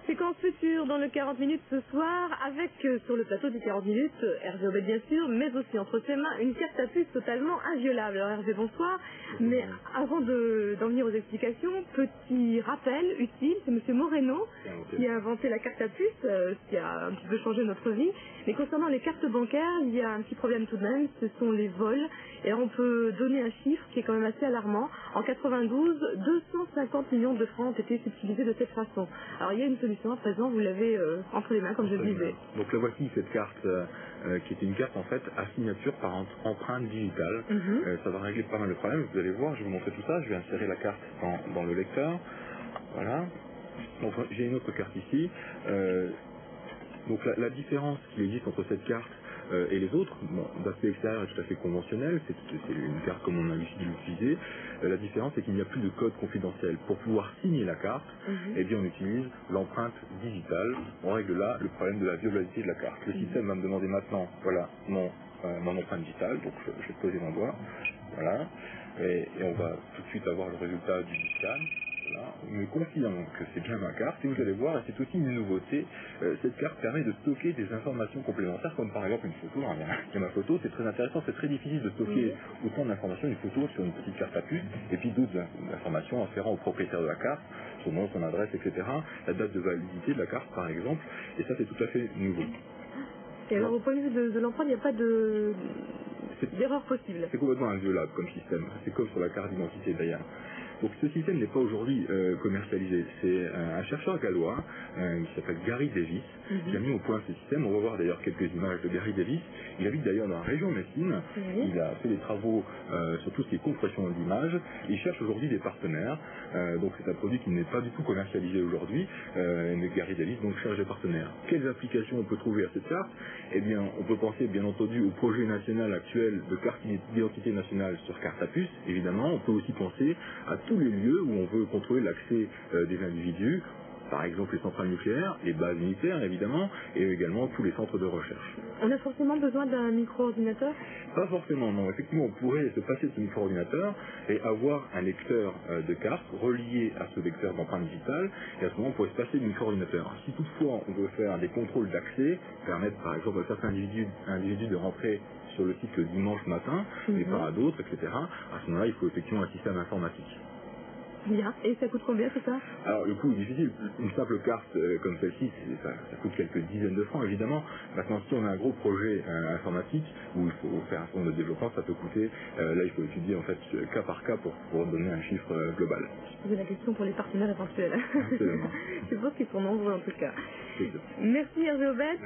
Séquence future dans le 40 minutes ce soir avec sur le plateau du 40 minutes Hervé Aubet bien sûr, mais aussi entre ses mains une carte à puce totalement inviolable. Alors Hervé, bonsoir. Mais avant d'en venir aux explications, petit rappel utile, c'est M. Moreno qui a inventé la carte à puce, qui a un petit peu changé notre vie. Mais concernant les cartes bancaires, il y a un petit problème tout de même, ce sont les vols. Et alors on peut donner un chiffre qui est quand même assez alarmant. En 92, 250 millions de francs ont été subtilisés de cette façon. Alors il y a une solution à présent, vous l'avez entre les mains comme je le disais. Donc la voici cette carte qui est une carte en fait à signature par empreinte digitale. Ça va régler pas mal de problèmes. Vous allez voir, je vais vous montrer tout ça. Je vais insérer la carte dans le lecteur. Voilà. Donc j'ai une autre carte ici. Donc la différence qui existe entre cette carte et les autres, bon, d'aspect extérieur est tout à fait conventionnel, c'est une carte comme on a l'habitude de l'utiliser. La différence c'est qu'il n'y a plus de code confidentiel. Pour pouvoir signer la carte, eh bien on utilise l'empreinte digitale. On règle là le problème de la violabilité de la carte. Le système va me demander maintenant, voilà, mon empreinte digitale, donc je vais poser mon doigt, voilà, et on va tout de suite avoir le résultat du scan. Voilà, on me confirme que c'est bien ma carte et vous allez voir, et c'est aussi une nouveauté, cette carte permet de stocker des informations complémentaires comme par exemple une photo. Alors, il y a ma photo, c'est très intéressant, c'est très difficile de stocker autant d'informations, une photo sur une petite carte à puce et puis d'autres informations afférentes au propriétaire de la carte, son nom, son adresse, etc., la date de validité de la carte par exemple, et ça c'est tout à fait nouveau. Et alors au point de vue de l'empreinte, il n'y a pas d'erreur possible. C'est complètement inviolable comme système, c'est comme sur la carte d'identité d'ailleurs. Donc ce système n'est pas aujourd'hui commercialisé. C'est un chercheur gallois qui s'appelle Gary Davis qui a mis au point ce système. On va voir d'ailleurs quelques images de Gary Davis. Il habite d'ailleurs dans la région Messine. Il a fait des travaux sur tout ce qui est compression d'images. Il cherche aujourd'hui des partenaires. Donc c'est un produit qui n'est pas du tout commercialisé aujourd'hui. Mais Gary Davis donc cherche des partenaires. Quelles applications on peut trouver à cette carte? Eh bien, on peut penser bien entendu au projet national actuel de carte d'identité nationale sur carte à puce. Évidemment, on peut aussi penser à tous les lieux où on veut contrôler l'accès des individus, par exemple les centrales nucléaires, les bases militaires évidemment, et également tous les centres de recherche. On a forcément besoin d'un micro-ordinateur? Pas forcément, non. Effectivement, on pourrait se passer de ce micro-ordinateur et avoir un lecteur de cartes relié à ce lecteur d'empreinte digitale, et à ce moment on pourrait se passer de micro-ordinateur. Si toutefois on veut faire des contrôles d'accès, permettre par exemple à certains individus de rentrer sur le site le dimanche matin, mais pas à d'autres, etc., à ce moment-là il faut effectivement un système informatique. Bien. Et ça coûte combien tout ça? Alors le coût est difficile. Une simple carte comme celle-ci, ça coûte quelques dizaines de francs évidemment. Maintenant si on a un gros projet informatique où il faut faire un certain nombre de développement, ça peut coûter, là il faut étudier en fait cas par cas pour donner un chiffre global. Je posais la question pour les partenaires éventuels. Absolument. Je pense qu'ils sont nombreux en tout cas. Merci Hervé Aubet.